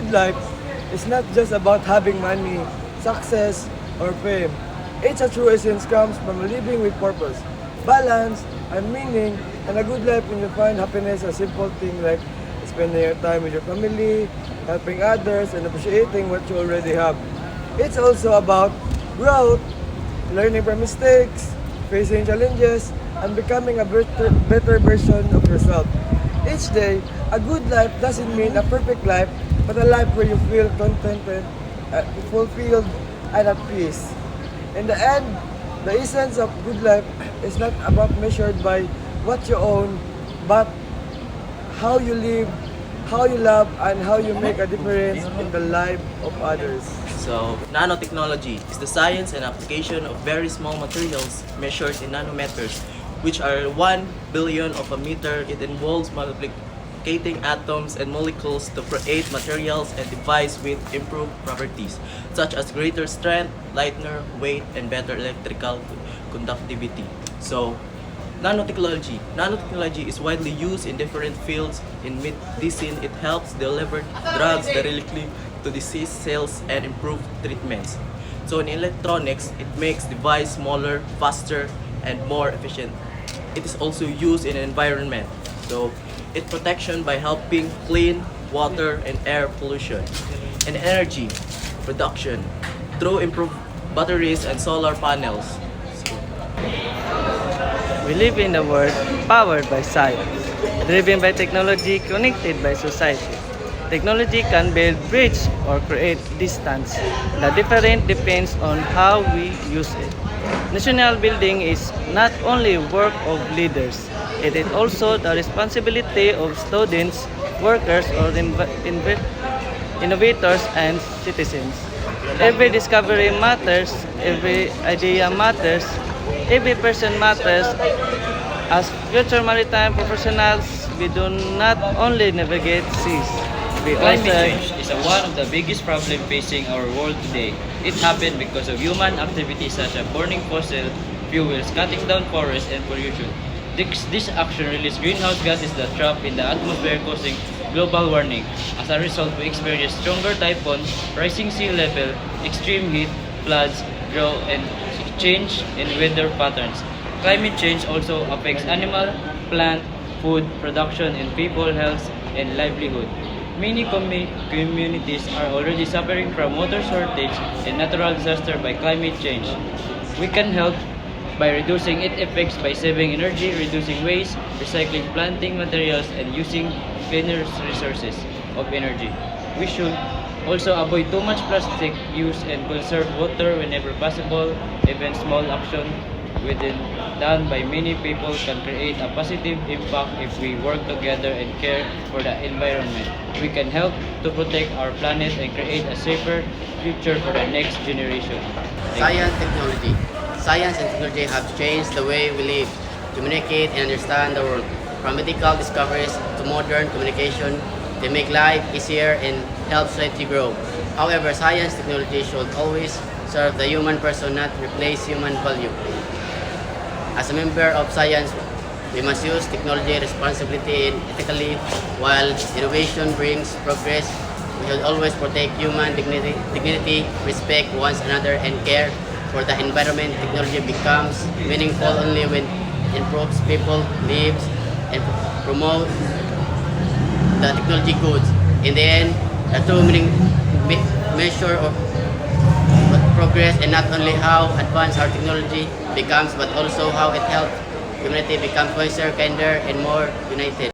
good life is not just about having money, success, or fame. Its true essence comes from living with purpose, balance, and meaning, and a good life when you find happiness a simple thing like spending your time with your family, helping others, and appreciating what you already have. It's also about growth, learning from mistakes, facing challenges, and becoming a better version of yourself. Each day, a good life doesn't mean a perfect life, but a life where you feel contented, fulfilled, and at peace. In the end, the essence of good life is not about measured by what you own, but how you live, how you love, and how you make a difference in the life of others. So, nanotechnology is the science and application of very small materials measured in nanometers, which are 1 billion of a meter. It involves multiplicating atoms and molecules to create materials and devices with improved properties, such as greater strength, lighter weight, and better electrical conductivity. So, Nanotechnology is widely used in different fields. In medicine, it helps deliver drugs directly to disease cells and improve treatments. So in electronics, it makes device smaller, faster, and more efficient. It is also used in environment. So it protection by helping clean water and air pollution. And energy production through improved batteries and solar panels. We live in a world powered by science, driven by technology, connected by society. Technology can build bridge or create distance. The difference depends on how we use it. National building is not only work of leaders, it is also the responsibility of students, workers, or innovators and citizens. Every discovery matters, every idea matters, every person matters. As future maritime professionals, we do not only navigate seas, we Climate also change is one of the biggest problems facing our world today. It happened because of human activities such as burning fossil fuels, cutting down forests, and pollution. This action releases greenhouse gases that trap in the atmosphere, causing global warming. As a result, we experience stronger typhoons, rising sea level, extreme heat, floods, drought, and change in weather patterns. Climate change also affects animal, plant, food production, and people health and livelihood. Many communities are already suffering from water shortage and natural disaster by climate change. We can help by reducing its effects by saving energy, reducing waste, recycling planting materials, and using cleaner resources of energy. We should also avoid too much plastic use and conserve water whenever possible. Even small action within done by many people can create a positive impact if we work together and care for the environment. We can help to protect our planet and create a safer future for the next generation. Technology. Science and technology have changed the way we live, communicate, and understand the world. From medical discoveries to modern communication, they make life easier and help society grow. However, science technology should always serve the human person, not replace human value. As a member of science, we must use technology responsibly and ethically. While innovation brings progress, we should always protect human dignity, respect one another, and care for the environment. Technology becomes meaningful only when it improves people's lives and promote the technology goods. In the end, the true measure of progress and not only how advanced our technology becomes, but also how it helps humanity become wiser, kinder, and more united.